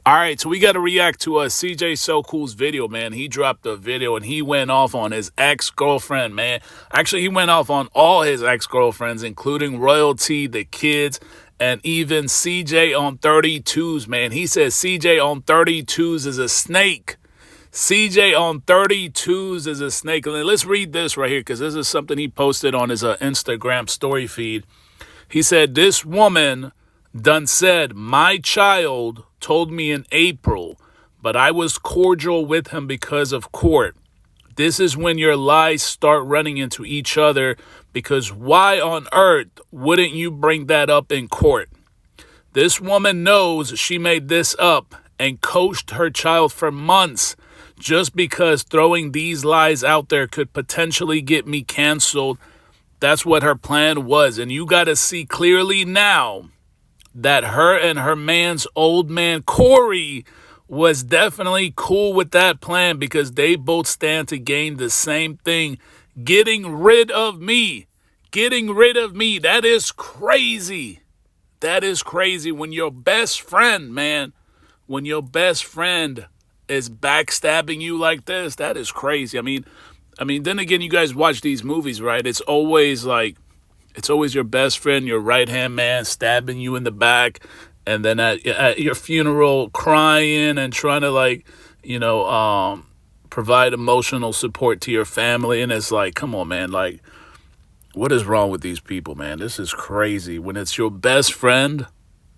All right, so we got to react to CJ So Cool's video, man. He dropped a video and he went off on his ex-girlfriend, man. Actually, he went off on all his ex-girlfriends, including Royalty, the kids, and even CJ on 32's, man. He says CJ on 32's is a snake. CJ on 32's is a snake. And let's read this right here because this is something he posted on his Instagram story feed. He said, "This woman done said my child told me in April, but I was cordial with him because of court. This is when your lies start running into each other because why on earth wouldn't you bring that up in court? This woman knows she made this up and coached her child for months just because throwing these lies out there could potentially get me canceled. That's what her plan was. And you got to see clearly now that her and her man's old man, Corey, was definitely cool with that plan because they both stand to gain the same thing. Getting rid of me. Getting rid of me. That is crazy. That is crazy when your best friend, man, when your best friend is backstabbing you like this, that is crazy. I mean, then again, you guys watch these movies, right? It's always your best friend, your right-hand man, stabbing you in the back, and then at your funeral crying and trying to, provide emotional support to your family. And it's like, come on, man. Like, what is wrong with these people, man? This is crazy. When it's your best friend,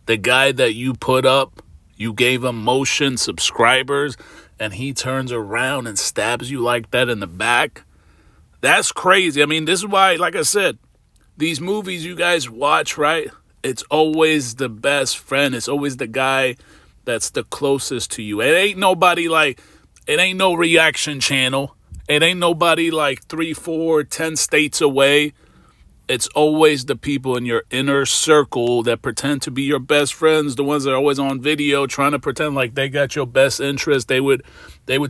the guy that you put up, you gave him motion subscribers, and he turns around and stabs you like that in the back. That's crazy. I mean, this is why, like I said, these movies you guys watch, right? It's always the best friend. It's always the guy that's the closest to you. It ain't nobody it ain't no reaction channel. It ain't nobody 3, 4, 10 states away. It's always the people in your inner circle that pretend to be your best friends, the ones that are always on video trying to pretend like they got your best interest. They would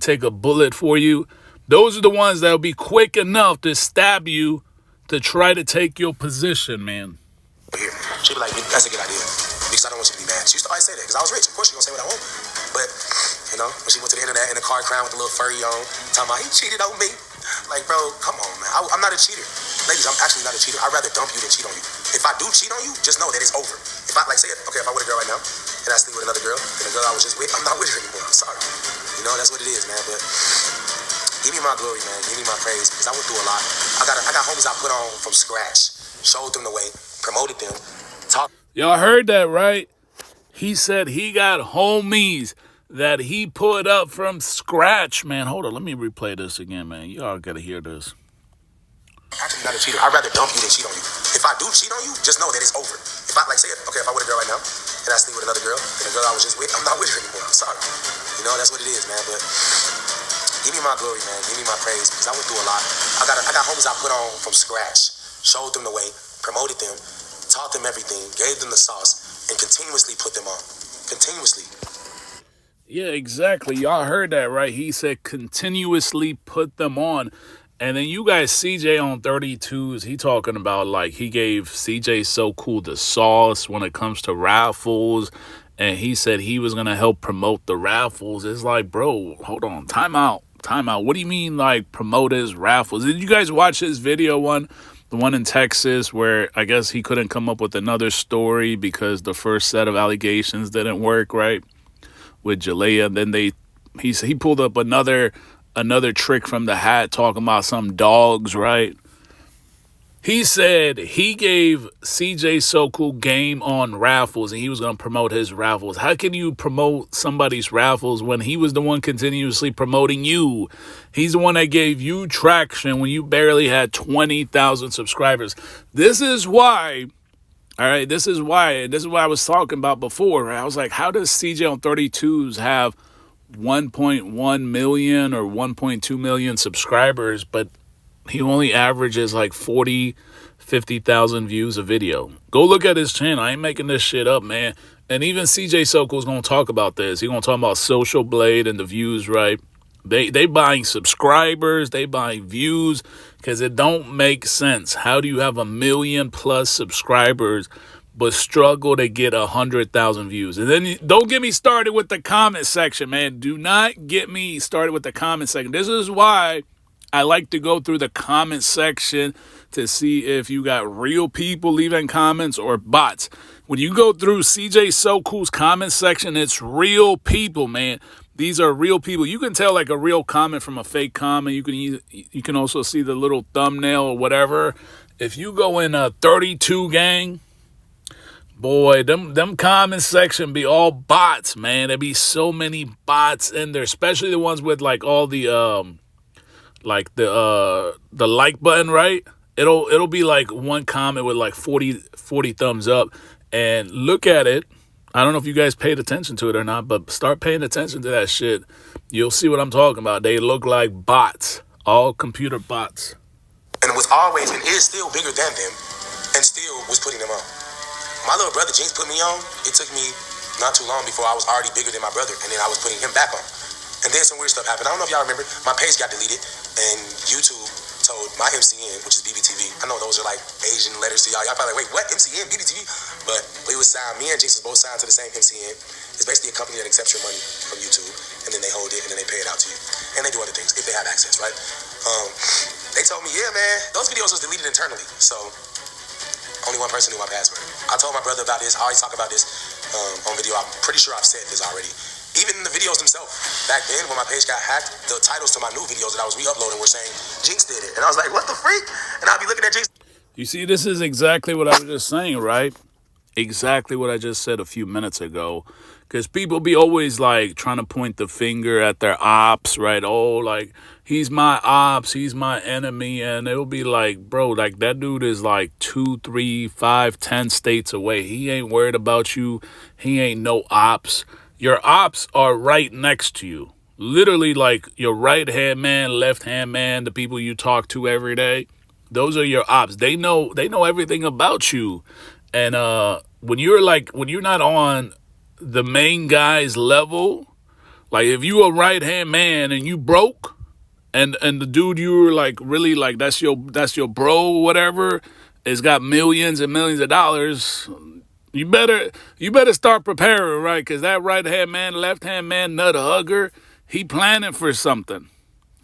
take a bullet for you. Those are the ones that will be quick enough to stab you to try to take your position, man. Here. She'd be like, that's a good idea. Because I don't want you to be mad. She used to always say that. Because I was rich. Of course she's going to say what I want. But, when she went to the internet in the car crying with the little furry on, talking about, he cheated on me. Like, bro, come on, man. I'm not a cheater. Ladies, I'm actually not a cheater. I'd rather dump you than cheat on you. If I do cheat on you, just know that it's over. If I, if I'm with a girl right now, and I sleep with another girl, and the girl I was just with, I'm not with her anymore. I'm sorry. That's what it is, man. But give me my glory, man. Give me my praise. Because I went through a lot. I got homies I put on from scratch. Showed them the way. Promoted them. Y'all heard that, right? He said he got homies that he put up from scratch, man. Hold on, let me replay this again, man. Y'all gotta hear this. Actually, not a cheater. I'd rather dump you than cheat on you. If I do cheat on you, just know that it's over. If I if I'm with a girl right now and I sleep with another girl, and the girl I was just with, I'm not with her anymore. I'm sorry. That's what it is, man. But give me my glory, man. Give me my praise, because I went through a lot. I got homies I put on from scratch. Showed them the way. Promoted them. Taught them everything. Gave them the sauce. And continuously put them on. Continuously. Yeah, exactly. Y'all heard that, right? He said continuously put them on. And then you guys, CJ on 32's, he talking about he gave CJ So Cool the sauce when it comes to raffles. And he said he was going to help promote the raffles. It's like, bro, hold on. Time out. What do you mean promote his raffles? Did you guys watch his video the one in Texas where I guess he couldn't come up with another story because the first set of allegations didn't work, right? With Jalea. Then he pulled up another trick from the hat talking about some dogs, right? He said he gave CJ So Cool game on raffles and he was going to promote his raffles. How can you promote somebody's raffles when he was the one continuously promoting you? He's the one that gave you traction when you barely had 20,000 subscribers. This is why, all right, this is what I was talking about before, right? I was like, how does CJ on 32's have 1.1 million or 1.2 million subscribers, but he only averages 50,000 views a video? Go look at his channel. I ain't making this shit up, man. And even CJ So Cool's going to talk about this. He's going to talk about Social Blade and the views, right? They buying subscribers. They buying views because it don't make sense. How do you have 1 million+ subscribers but struggle to get 100,000 views. And then don't get me started with the comment section, man. Do not get me started with the comment section. This is why I like to go through the comment section to see if you got real people leaving comments or bots. When you go through CJ So Cool's comment section, it's real people, man. These are real people. You can tell like a real comment from a fake comment. You can also see the little thumbnail or whatever. If you go in a 32 gang, boy, them comment section be all bots, man. There be so many bots in there, especially the ones with like all the the like button, right? It'll be like one comment with like 40 thumbs up, and look at it. I don't know if you guys paid attention to it or not, but start paying attention to that shit. You'll see what I'm talking about. They look like bots, all computer bots. And was always and is still bigger than them, and still was putting them on. My little brother Jinx put me on. It took me not too long before I was already bigger than my brother, and then I was putting him back on. And then some weird stuff happened. I don't know if y'all remember, my page got deleted, and YouTube told my MCN, which is BBTV. I know those are like Asian letters to y'all. Y'all probably like, wait, what? MCN, BBTV? But we was signed, me and Jinx was both signed to the same MCN. It's basically a company that accepts your money from YouTube, and then they hold it, and then they pay it out to you. And they do other things, if they have access, right? They told me, yeah, man, those videos was deleted internally, so only one person knew my password. I told my brother about this. I always talk about this on video. I'm pretty sure I've said this already. Even in the videos themselves, back then when my page got hacked, the titles to my new videos that I was re-uploading were saying, Jinx did it. And I was like, what the freak? And I'll be looking at Jinx. You see, this is exactly what I was just saying, right? Exactly what I just said a few minutes ago. Because people be always like trying to point the finger at their ops, right? Oh, like, he's my ops, he's my enemy. And it'll be like, bro, like that dude is like 2, 3, 5, 10 states away. He ain't worried about you. He ain't no ops. Your ops are right next to you. Literally like your right-hand man, left-hand man, the people you talk to every day. Those are your ops. They know everything about you. And when you're not on the main guy's level, like if you a right-hand man and you broke, and the dude you were like really like that's your bro or whatever, has got millions and millions of dollars, you better start preparing, right? Because that right-hand man, left-hand man, nut hugger, he planning for something.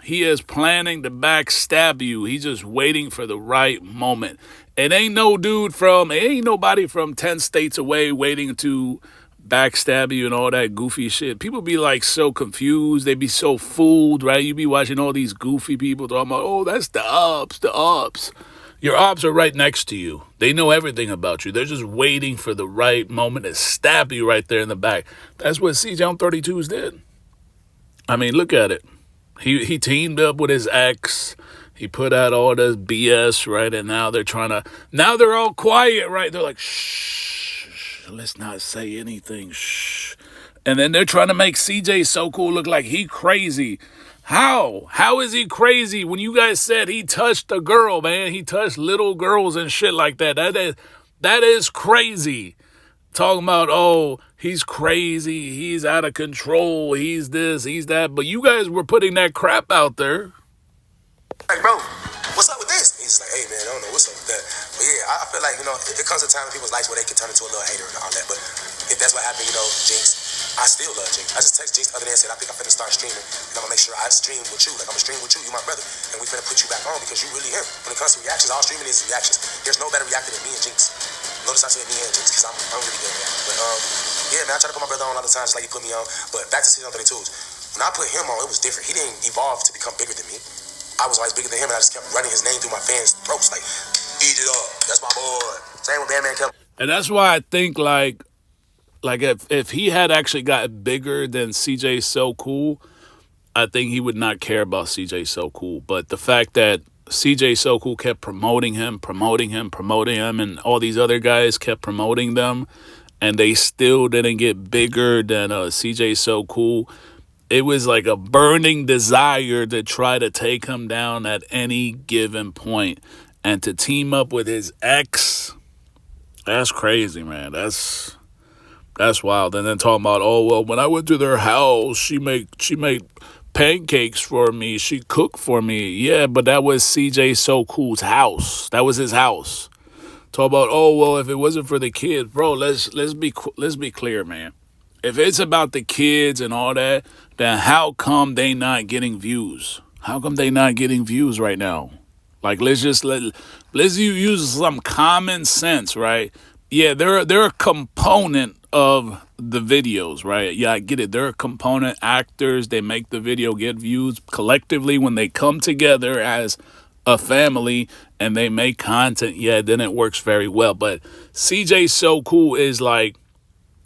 He is planning to backstab you. He's just waiting for the right moment. It ain't nobody from 10 states away waiting to backstab you and all that goofy shit. People be like so confused. They be so fooled, right? You be watching all these goofy people talking about, oh, that's the ops. Your ops are right next to you. They know everything about you. They're just waiting for the right moment to stab you right there in the back. That's what CJ on 32's did. I mean, look at it. He teamed up with his ex. He put out all this BS, right? And now they're all quiet, right? They're like, shh, let's not say anything, shh. And then they're trying to make CJ So Cool look like he crazy. How? How is he crazy when you guys said he touched a girl, man? He touched little girls and shit like that. That is crazy. Talking about, oh, he's crazy, he's out of control, he's this, he's that. But you guys were putting that crap out there. Like, bro, what's up with this? He's like, hey, man, I don't know what's up with that. But yeah, I feel like, it comes a time in people's lives where they can turn into a little hater and all that. But if that's what happened, Jinx, I still love Jinx. I just texted Jinx the other day and said, I think I'm finna start streaming, and I'm gonna make sure I stream with you. Like, I'm gonna stream with you, you my brother, and we finna put you back on because you really him. When it comes to reactions, all streaming is reactions. There's no better reactor than me and Jinx. Notice I said me and Jinx because I'm really good at that. But yeah, man, I try to put my brother on all the time just like he put me on. But back to season 32's. When I put him on, it was different. He didn't evolve to become bigger than me. I was always bigger than him, and I just kept running his name through my fans' throats, like, eat it up. That's my boy. Same with Bandman kept. And that's why I think like if he had actually gotten bigger than CJ So Cool, I think he would not care about CJ So Cool. But the fact that CJ So Cool kept promoting him, and all these other guys kept promoting them, and they still didn't get bigger than CJ So Cool. It was like a burning desire to try to take him down at any given point. And to team up with his ex, that's crazy, man. That's wild. And then talking about, oh, well, when I went to their house, she made pancakes for me. She cooked for me. Yeah, but that was CJ So Cool's house. That was his house. Talk about, oh well, if it wasn't for the kids, bro. Let's be clear, man. If it's about the kids and all that, then how come they not getting views? How come they not getting views right now? Like, let's use some common sense, right? Yeah, they're a component of the videos, right? Yeah, I get it. They're a component. Actors, they make the video get views collectively when they come together as a family and they make content. Yeah, then it works very well. But CJ So Cool is like,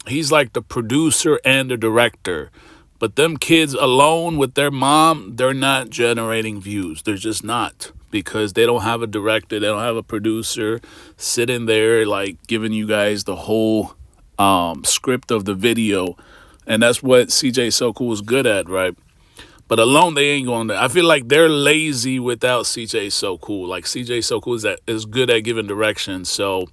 he's like the producer and the director. But them kids alone with their mom, they're not generating views. They're just not, because they don't have a director. They don't have a producer sitting there like giving you guys the whole script of the video. And that's what CJ So Cool is good at, right? But alone, they ain't going to. I feel like they're lazy without CJ So Cool. Like, CJ So Cool is good at giving direction. So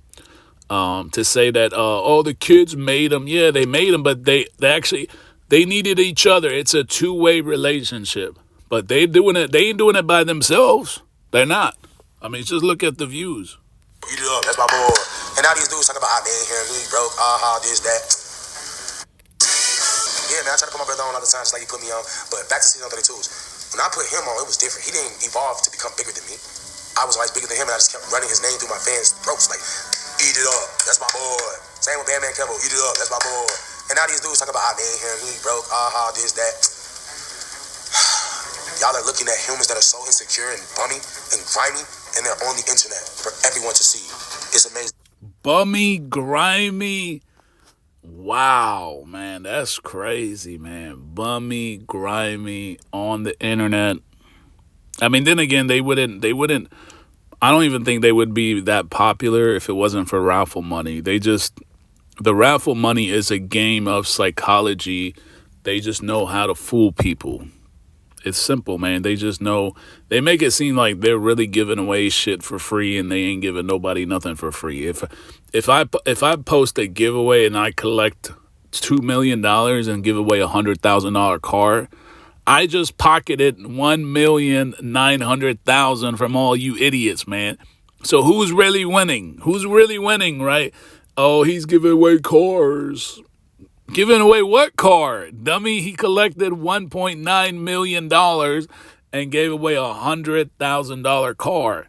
to say that, oh, the kids made them. Yeah, they made them, but they actually, they needed each other. It's a two-way relationship. But they ain't doing it by themselves. They're not. I mean, just look at the views. Eat it up, that's my boy. And now these dudes talk about, man, here, he broke, this, that. Yeah, man, I try to put my brother on all the time, just like you put me on. But back to season 32's. When I put him on, it was different. He didn't evolve to become bigger than me. I was always bigger than him, and I just kept running his name through my fans' throats, like, eat it up, that's my boy. Same with Bam Man Kembo, eat it up, that's my boy. And now these dudes talk about, man, here, he broke, this, that. Y'all are looking at humans that are so insecure and bummy and grimy, and they're on the internet for everyone to see. It's amazing. Bummy, grimy. Wow, man, that's crazy, man. Bummy, grimy, on the internet. I mean, then again, they wouldn't, I don't even think they would be that popular if it wasn't for raffle money. The raffle money is a game of psychology. They just know how to fool people. It's simple, man. They just know. They make it seem like they're really giving away shit for free, and they ain't giving nobody nothing for free. If I post a giveaway and I collect $2 million and give away $100,000 car, I just pocketed $1,900,000 from all you idiots, man. So who's really winning? Who's really winning, right? Oh, he's giving away cars. Giving away what car? Dummy, he collected $1.9 million and gave away a $100,000 car.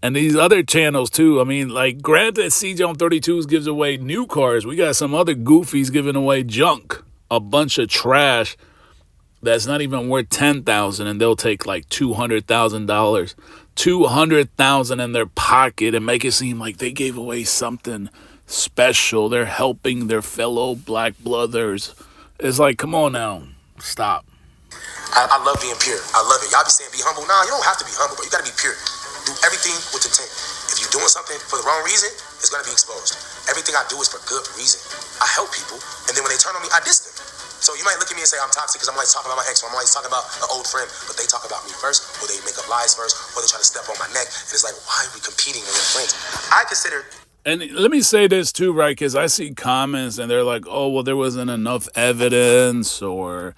And these other channels too. I mean, like, granted, CJ on 32's gives away new cars. We got some other goofies giving away junk. A bunch of trash that's not even worth $10,000, and they'll take like $200,000. $200,000 in their pocket and make it seem like they gave away something special. They're helping their fellow black brothers. It's like, come on now, stop. I love being pure. I love it. Y'all be saying be humble. Nah, you don't have to be humble, but you gotta be pure. Do everything with intent. If you're doing something for the wrong reason, it's gonna be exposed. Everything I do is for good reason. I help people, and then when they turn on me, I diss them. So you might look at me and say I'm toxic because I'm always talking about my ex, or I'm always talking about an old friend, but they talk about me first, or they make up lies first, or they try to step on my neck, and it's like, why are we competing when we're friends? I consider. And let me say this too, right? Because I see comments and they're like, oh, well, there wasn't enough evidence, or,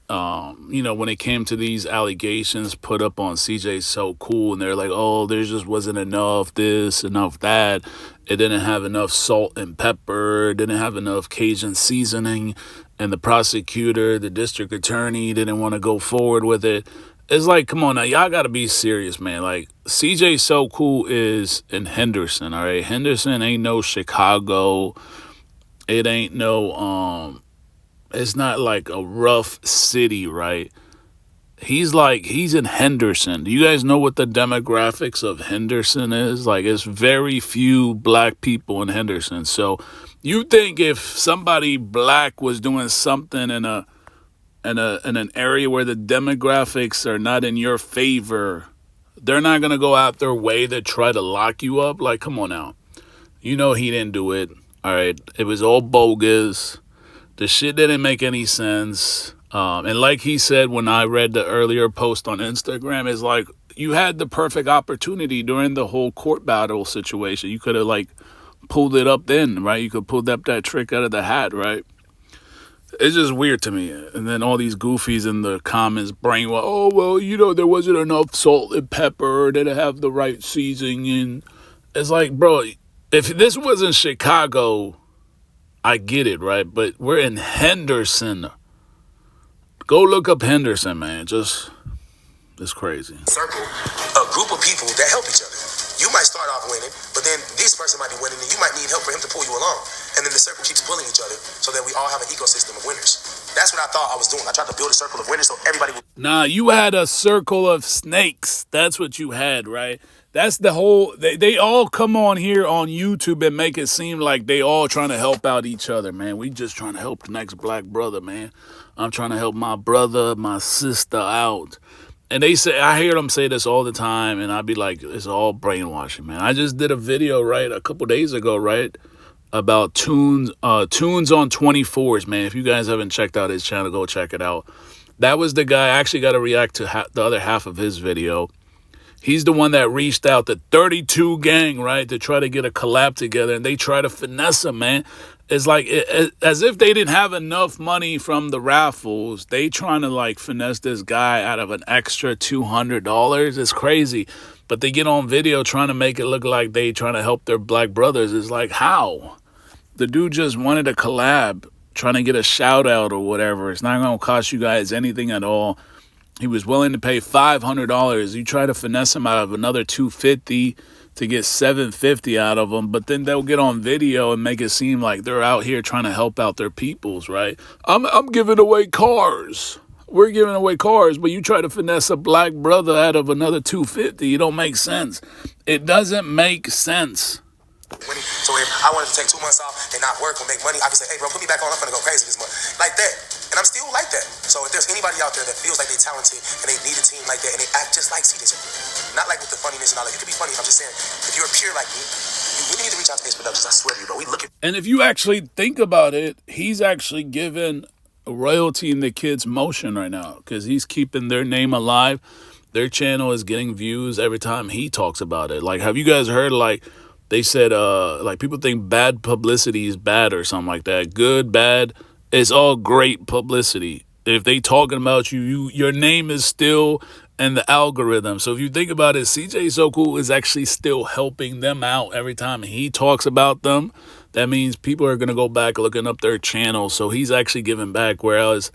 when it came to these allegations put up on CJ So Cool, and they're like, oh, there just wasn't enough this, enough that. It didn't have enough salt and pepper. It didn't have enough Cajun seasoning. And the prosecutor, the district attorney didn't want to go forward with it. It's like, come on now, y'all got to be serious, man. Like, CJ So Cool is in Henderson, all right? Henderson ain't no Chicago. It ain't no, it's not like a rough city, right? He's in Henderson. Do you guys know what the demographics of Henderson is? Like, it's very few black people in Henderson. So you think if somebody black was doing something in an area where the demographics are not in your favor, they're not going to go out their way to try to lock you up? Like, come on now. You know he didn't do it. All right. It was all bogus. The shit didn't make any sense. And like he said when I read the earlier post on Instagram, is like, you had the perfect opportunity during the whole court battle situation. You could have, like, pulled it up then, right? You could pull up that trick out of the hat, right? It's just weird to me. And then all these goofies in the comments brainwash, oh, well, there wasn't enough salt and pepper. Didn't have the right seasoning. And it's like, bro, If this wasn't Chicago, I get it, right? But we're in Henderson. Go look up Henderson, man. It's crazy. Circle a group of people that help each other. You might start off winning, but then this person might be winning, and you might need help for him to pull you along. And then the circle keeps pulling each other so that we all have an ecosystem of winners. That's what I thought I was doing. I tried to build a circle of winners so everybody would. Nah, you had a circle of snakes. That's what you had, right? That's the whole. They all come on here on YouTube and make it seem like they all trying to help out each other, man. We just trying to help the next black brother, man. I'm trying to help my brother, my sister out. And they say, I hear them say this all the time, and I'd be like, it's all brainwashing, man. I just did a video, right, a couple days ago, right, about Tunes on 24's, man. If you guys haven't checked out his channel, go check it out. That was the guy. I actually got to react to the other half of his video. He's the one that reached out to 32 gang, right, to try to get a collab together, and they try to finesse him, man. It's like as if they didn't have enough money from the raffles. They trying to like finesse this guy out of an extra $200. It's crazy. But they get on video trying to make it look like they trying to help their black brothers. It's like, how? The dude just wanted a collab, trying to get a shout out or whatever. It's not going to cost you guys anything at all. He was willing to pay $500. You try to finesse him out of another $250 to get $750 out of them, but then they'll get on video and make it seem like they're out here trying to help out their peoples, right? I'm giving away cars. We're giving away cars, but you try to finesse a black brother out of another $250. It don't make sense. It doesn't make sense. So if I wanted to take 2 months off and not work or make money, I could say, hey, bro, put me back on. I'm going to go crazy this month. Like that. And I'm still like that. So if there's anybody out there that feels like they're talented and they need a team like that and they act just like CJ, not like with the funniness and all that. You can be funny. I'm just saying, if you're pure like me, you really need to reach out to Ace Productions. I swear to you, bro. We look at. And if you actually think about it, he's actually given royalty in the kids' motion right now because he's keeping their name alive. Their channel is getting views every time he talks about it. Like, have you guys heard, like, they said, like, people think bad publicity is bad or something like that. Good, bad, it's all great publicity. If they talking about you, your name is still in the algorithm. So if you think about it, CJ So Cool is actually still helping them out every time he talks about them. That means people are going to go back looking up their channel. So he's actually giving back, whereas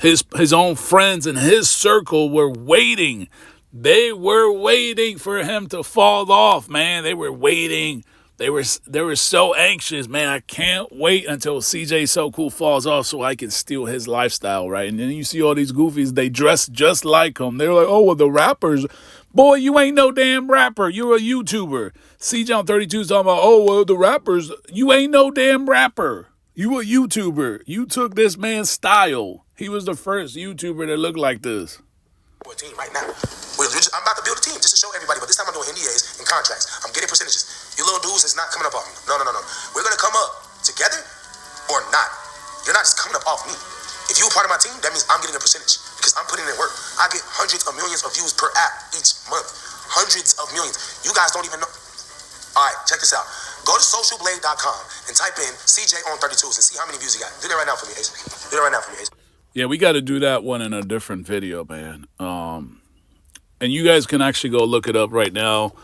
his own friends in his circle were waiting. They were waiting for him to fall off, man. They were waiting. They were so anxious, man. I can't wait until CJ So Cool falls off so I can steal his lifestyle, right? And then you see all these goofies, they dress just like him. They're like, oh, well, the rappers. Boy, you ain't no damn rapper. You're a YouTuber. CJ on 32's talking about, oh, well, the rappers. You ain't no damn rapper. You a YouTuber. You took this man's style. He was the first YouTuber that looked like this. A team right now. I'm about to build a team just to show everybody, but this time I'm doing NDAs and contracts. I'm getting percentages. You little dudes is not coming up off me. No. We're going to come up together or not. You're not just coming up off me. If you're a part of my team, that means I'm getting a percentage because I'm putting in work. I get hundreds of millions of views per app each month. Hundreds of millions. You guys don't even know. All right, check this out. Go to socialblade.com and type in CJ on 32's and see how many views you got. Do that right now for me, Ace. Do that right now for me, Ace. Yeah, we got to do that one in a different video, man. And you guys can actually go look it up right now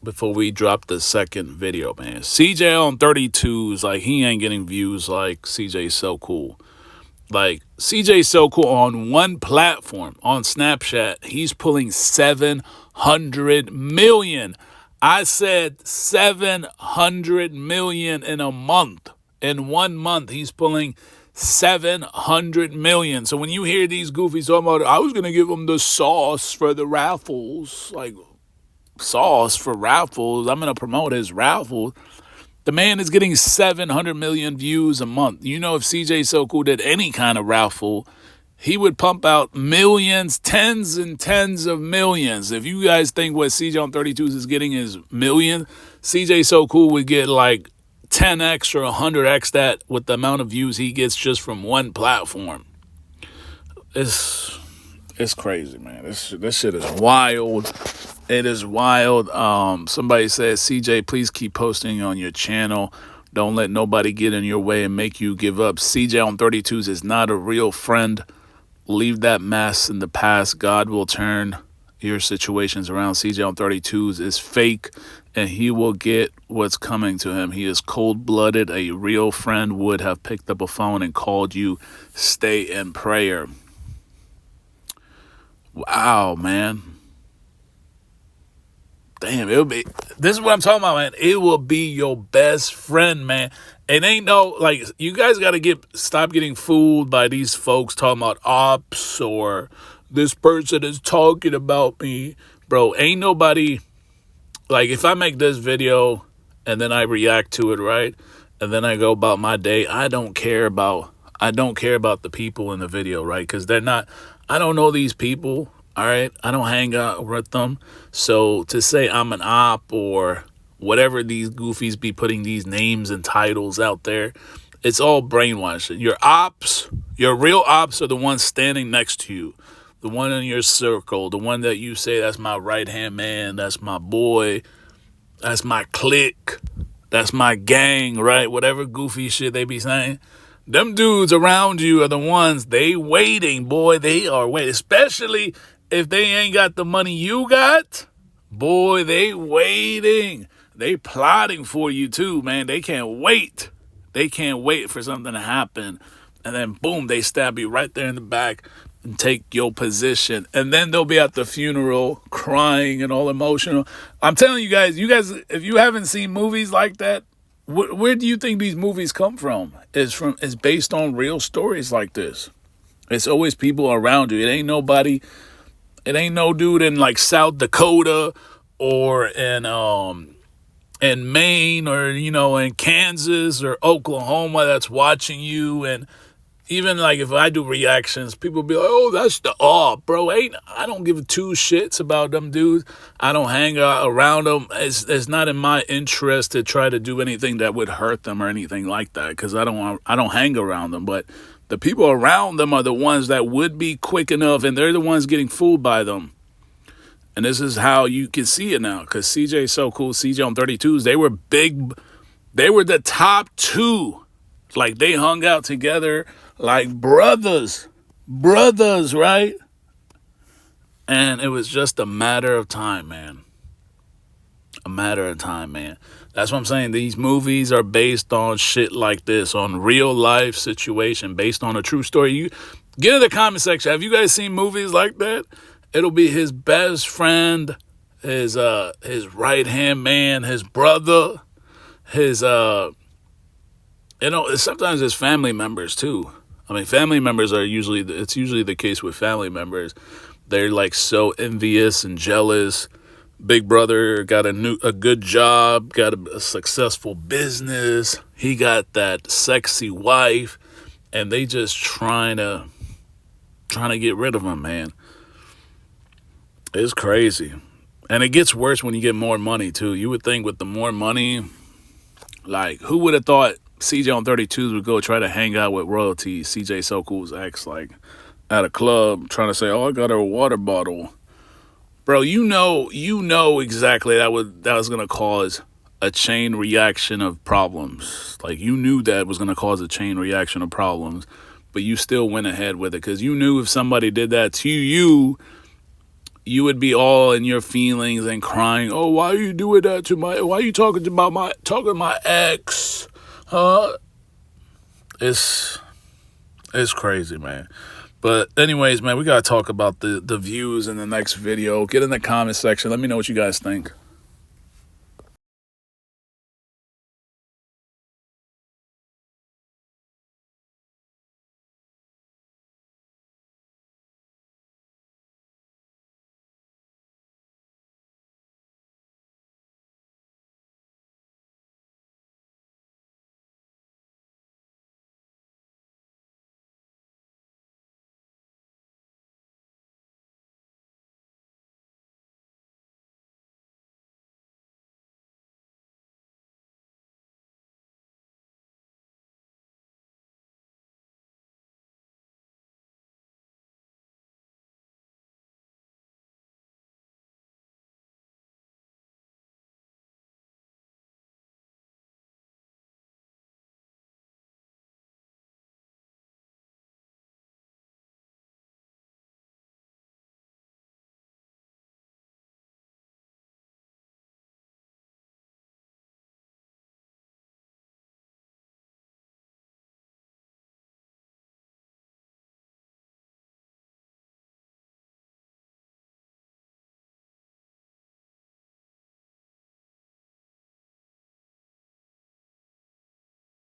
before we drop the second video, man. CJ on 32's, like, he ain't getting views like CJ So Cool. Like, CJ So Cool on one platform, on Snapchat, he's pulling 700 million. I said 700 million in a month. In 1 month, he's pulling 700 million. So when you hear these goofies talking about, I was going to give them the sauce for the raffles, like, sauce for raffles, I'm going to promote his raffles. The man is getting 700 million views a month. You know, if CJ So Cool did any kind of raffle, he would pump out millions, tens and tens of millions. If you guys think what CJ on 32's is getting is millions, CJ So Cool would get like 10x or 100x that with the amount of views he gets just from one platform. It's crazy, man. This shit is wild. It is wild. Somebody says, CJ, please keep posting on your channel. Don't let nobody get in your way and make you give up. CJ on 32's is not a real friend. Leave that mess in the past. God will turn your situations around CJ on 32's is fake, and he will get what's coming to him. He is cold-blooded. A real friend would have picked up a phone and called you. Stay in prayer. Wow, man. Damn, this is what I'm talking about, man. It will be your best friend, man. It ain't no, like, you guys got to stop getting fooled by these folks talking about ops or this person is talking about me. Bro, ain't nobody, like, if I make this video and then I react to it, right? And then I go about my day, I don't care about the people in the video, right? Because I don't know these people. All right, I don't hang out with them. So to say I'm an op or whatever these goofies be putting these names and titles out there, it's all brainwashing. Your real ops are the ones standing next to you, the one in your circle, the one that you say, that's my right-hand man, that's my boy, that's my clique, that's my gang, right? Whatever goofy shit they be saying. Them dudes around you are the ones, they waiting, boy. They are waiting, especially if they ain't got the money you got, boy, they waiting. They plotting for you too, man. They can't wait. They can't wait for something to happen. And then, boom, they stab you right there in the back and take your position. And then they'll be at the funeral crying and all emotional. I'm telling you guys, if you haven't seen movies like that, where do you think these movies come from? It's based on real stories like this. It's always people around you. It ain't no dude in like South Dakota or in Maine or, in Kansas or Oklahoma that's watching you. And even like if I do reactions, people be like, oh, that's the op, bro. I don't give two shits about them dudes. I don't hang out around them. It's not in my interest to try to do anything that would hurt them or anything like that, because I don't hang around them. But the people around them are the ones that would be quick enough, and they're the ones getting fooled by them. And this is how you can see it now, because CJ So Cool, CJ on 32's, they were big. They were the top two. Like, they hung out together like brothers, right? And it was just a matter of time, man. A matter of time, man. That's what I'm saying. These movies are based on shit like this, on real life situation, based on a true story. You get in the comment section. Have you guys seen movies like that? It'll be his best friend, his right-hand man, his brother, sometimes his family members too. I mean, family members it's usually the case with family members. They're like so envious and jealous. Big brother got a good job, got a successful business. He got that sexy wife, and they just trying to get rid of him, man. It's crazy. And it gets worse when you get more money too. You would think with the more money, like, who would have thought CJ on 32's would go try to hang out with royalty, CJ So Cool's ex, like at a club, trying to say, oh, I got her a water bottle. Bro, you know exactly that was going to cause a chain reaction of problems. Like, you knew that was going to cause a chain reaction of problems, but you still went ahead with it because you knew if somebody did that to you, you would be all in your feelings and crying, oh, why are you doing that to why are you talking to my ex? It's crazy, man. But anyways, man, we got to talk about the views in the next video. Get in the comment section. Let me know what you guys think.